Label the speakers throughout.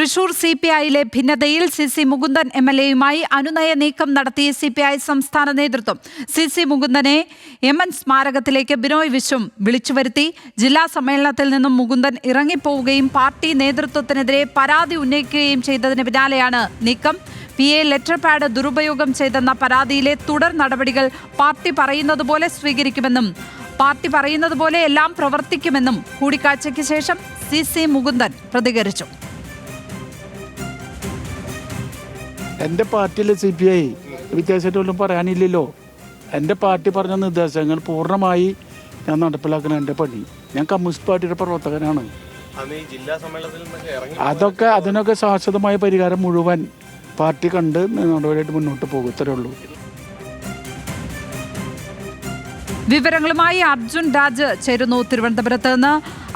Speaker 1: Thrissur CPI-യിലെ ഭിന്നതയിൽ CC Mukundan MLA-യുമായി അനുനയ നീക്കം നടത്തിയ CPI സംസ്ഥാന നേതൃത്വം. CC മുകുന്ദനെ MN സ്മാരകത്തിലേക്ക് ബിനോയ് വിശ്വം വിളിച്ചുവരുത്തി. ജില്ലാ സമ്മേളനത്തിൽ നിന്നും മുകുന്ദൻ ഇറങ്ങിപ്പോവുകയും പാർട്ടി നേതൃത്വത്തിനെതിരെ പരാതി ഉന്നയിക്കുകയും ചെയ്തതിന് പിന്നാലെയാണ് നീക്കം. PA ലെറ്റർ പാഡ് ദുരുപയോഗം ചെയ്തെന്ന പരാതിയിലെ തുടർ നടപടികൾ പാർട്ടി പറയുന്നതുപോലെ സ്വീകരിക്കുമെന്നും പാർട്ടി പറയുന്നതുപോലെ എല്ലാം പ്രവർത്തിക്കുമെന്നും കൂടിക്കാഴ്ചയ്ക്ക് ശേഷം CC മുകുന്ദൻ പ്രതികരിച്ചു.
Speaker 2: എൻ്റെ പാർട്ടിയിൽ CPI വ്യത്യാസമായിട്ടൊന്നും പറയാനില്ലല്ലോ. എൻ്റെ പാർട്ടി പറഞ്ഞ നിർദ്ദേശങ്ങൾ പൂർണ്ണമായി ഞാൻ നടപ്പിലാക്കുന്ന എൻ്റെ പണി. ഞാൻ കമ്മ്യൂണിസ്റ്റ് പാർട്ടിയുടെ പ്രവർത്തകനാണ്. അതിനൊക്കെ ശാശ്വതമായ പരിഹാരം മുഴുവൻ പാർട്ടി കണ്ട് നടപടിയായിട്ട് മുന്നോട്ട് പോകും. ഇത്രയേ ഉള്ളൂ.
Speaker 1: വിവരങ്ങളുമായി അർജുൻ രാജ് ചേരുന്നു തിരുവനന്തപുരത്ത് നിന്ന്.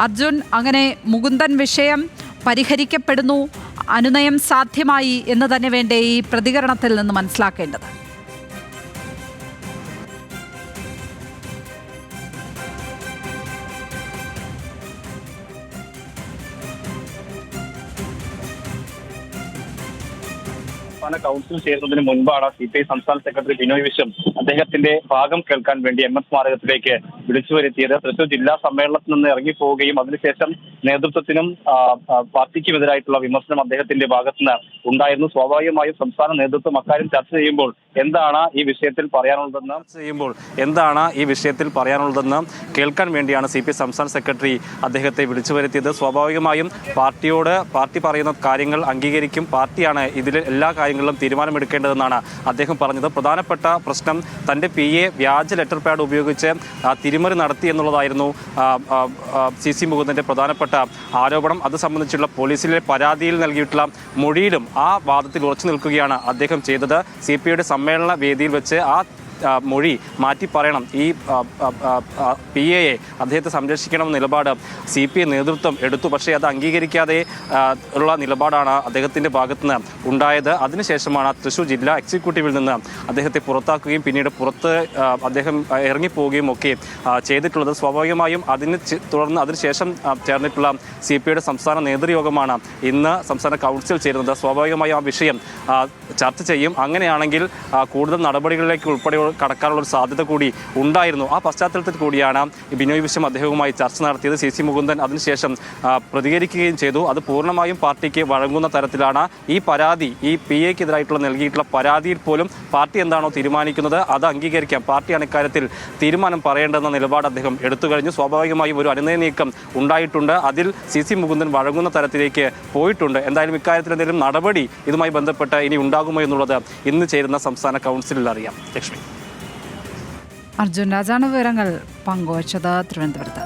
Speaker 1: അർജുൻ, അങ്ങനെ മുകുന്ദൻ വിഷയം പരിഹരിക്കപ്പെടുന്നു, അനുനയം സാധ്യമായി എന്ന് തന്നെ വേണ്ടേ ഈ പ്രതികരണത്തിൽ നിന്ന് മനസ്സിലാക്കേണ്ടത്?
Speaker 3: കൗൺസിൽ ചേരുന്നതിന് മുൻപാണ് CPI സംസ്ഥാന സെക്രട്ടറി ബിനോയ് വിശ്വം അദ്ദേഹത്തിന്റെ ഭാഗം കേൾക്കാൻ വേണ്ടി MN സ്മാരകത്തിലേക്ക് വിളിച്ചു വരുത്തിയത്. തൃശൂർ ജില്ലാ സമ്മേളനത്തിൽ നിന്ന് ഇറങ്ങിപ്പോവുകയും അതിനുശേഷം നേതൃത്വത്തിനും പാർട്ടിക്കുമെതിരായിട്ടുള്ള വിമർശനം അദ്ദേഹത്തിന്റെ ഭാഗത്തുനിന്ന് ഉണ്ടായിരുന്നു. സ്വാഭാവികമായും സംസ്ഥാന നേതൃത്വം അക്കാര്യം ചർച്ച ചെയ്യുമ്പോൾ എന്താണ് ഈ വിഷയത്തിൽ പറയാനുള്ളതെന്ന് കേൾക്കാൻ വേണ്ടിയാണ് CPI സംസ്ഥാന സെക്രട്ടറി അദ്ദേഹത്തെ വിളിച്ചു വരുത്തിയത്. സ്വാഭാവികമായും പാർട്ടി പറയുന്ന കാര്യങ്ങൾ അംഗീകരിക്കും, പാർട്ടിയാണ് ഇതിൽ എല്ലാ കാര്യങ്ങളിലും തീരുമാനമെടുക്കേണ്ടതെന്നാണ് അദ്ദേഹം പറഞ്ഞത്. പ്രധാനപ്പെട്ട പ്രശ്നം തൻ്റെ PA വ്യാജ ലെറ്റർ പാഡ് ഉപയോഗിച്ച് തിരിമറി നടത്തി എന്നുള്ളതായിരുന്നു CC മുകുന്ദൻ്റെ പ്രധാനപ്പെട്ട ആരോപണം. അത് സംബന്ധിച്ചുള്ള പോലീസിലെ പരാതിയിൽ നൽകിയിട്ടുള്ള മൊഴിയിലും ആ വാദത്തിൽ ഉറച്ചു നിൽക്കുകയാണ് അദ്ദേഹം ചെയ്തത്. CPIയുടെ സമ്മേളന വേദിയിൽ വെച്ച് ആ മൊഴി മാറ്റി പറയണം, ഈ PAയെ അദ്ദേഹത്തെ സംരക്ഷിക്കണമെന്ന നിലപാട് CPI നേതൃത്വം എടുത്തു. പക്ഷേ അത് അംഗീകരിക്കാതെ ഉള്ള നിലപാടാണ് അദ്ദേഹത്തിൻ്റെ ഭാഗത്തുനിന്ന് ഉണ്ടായത്. അതിനുശേഷമാണ് തൃശൂർ ജില്ലാ എക്സിക്യൂട്ടീവിൽ നിന്ന് അദ്ദേഹത്തെ പുറത്താക്കുകയും പിന്നീട് പുറത്ത് അദ്ദേഹം ഇറങ്ങിപ്പോവുകയും ഒക്കെ ചെയ്തിട്ടുള്ളത്. സ്വാഭാവികമായും തുടർന്ന് അതിനുശേഷം ചേർന്നിട്ടുള്ള CPIയുടെ സംസ്ഥാന നേതൃയോഗമാണ് ഇന്ന് സംസ്ഥാന കൗൺസിൽ ചേരുന്നത്. സ്വാഭാവികമായും ആ വിഷയം ചർച്ച ചെയ്യും. അങ്ങനെയാണെങ്കിൽ കൂടുതൽ നടപടികളിലേക്ക് ഉൾപ്പെടെ കടക്കാനുള്ള ഒരു സാധ്യത കൂടി ഉണ്ടായിരുന്നു. ആ പശ്ചാത്തലത്തിൽ കൂടിയാണ് ബിനോയ് വിശ്വം അദ്ദേഹവുമായി ചർച്ച നടത്തിയത്. CC മുകുന്ദൻ അതിനുശേഷം പ്രതികരിക്കുകയും ചെയ്തു. അത് പൂർണ്ണമായും പാർട്ടിക്ക് വഴങ്ങുന്ന തരത്തിലാണ് ഈ പരാതി, ഈ PAക്കെതിരായിട്ടുള്ള നൽകിയിട്ടുള്ള പരാതിയിൽ പോലും പാർട്ടി എന്താണോ തീരുമാനിക്കുന്നത് അത് അംഗീകരിക്കാം, പാർട്ടിയാണ് ഇക്കാര്യത്തിൽ തീരുമാനം പറയേണ്ടതെന്ന നിലപാട് അദ്ദേഹം എടുത്തു കഴിഞ്ഞു. സ്വാഭാവികമായും ഒരു അനുനയ നീക്കം ഉണ്ടായിട്ടുണ്ട്. അതിൽ CC മുകുന്ദൻ വഴങ്ങുന്ന തരത്തിലേക്ക് പോയിട്ടുണ്ട്. എന്തായാലും ഇക്കാര്യത്തിൽ എന്തെങ്കിലും നടപടി ഇതുമായി ബന്ധപ്പെട്ട് ഇനി ഉണ്ടാകുമോ എന്നുള്ളത് ഇന്ന് ചേരുന്ന സംസ്ഥാന കൗൺസിലിൽ അറിയാം. ലക്ഷ്മി.
Speaker 1: അർജുൻ രാജാണ് വിവരങ്ങൾ പങ്കുവച്ചത് തിരുവനന്തപുരത്ത്.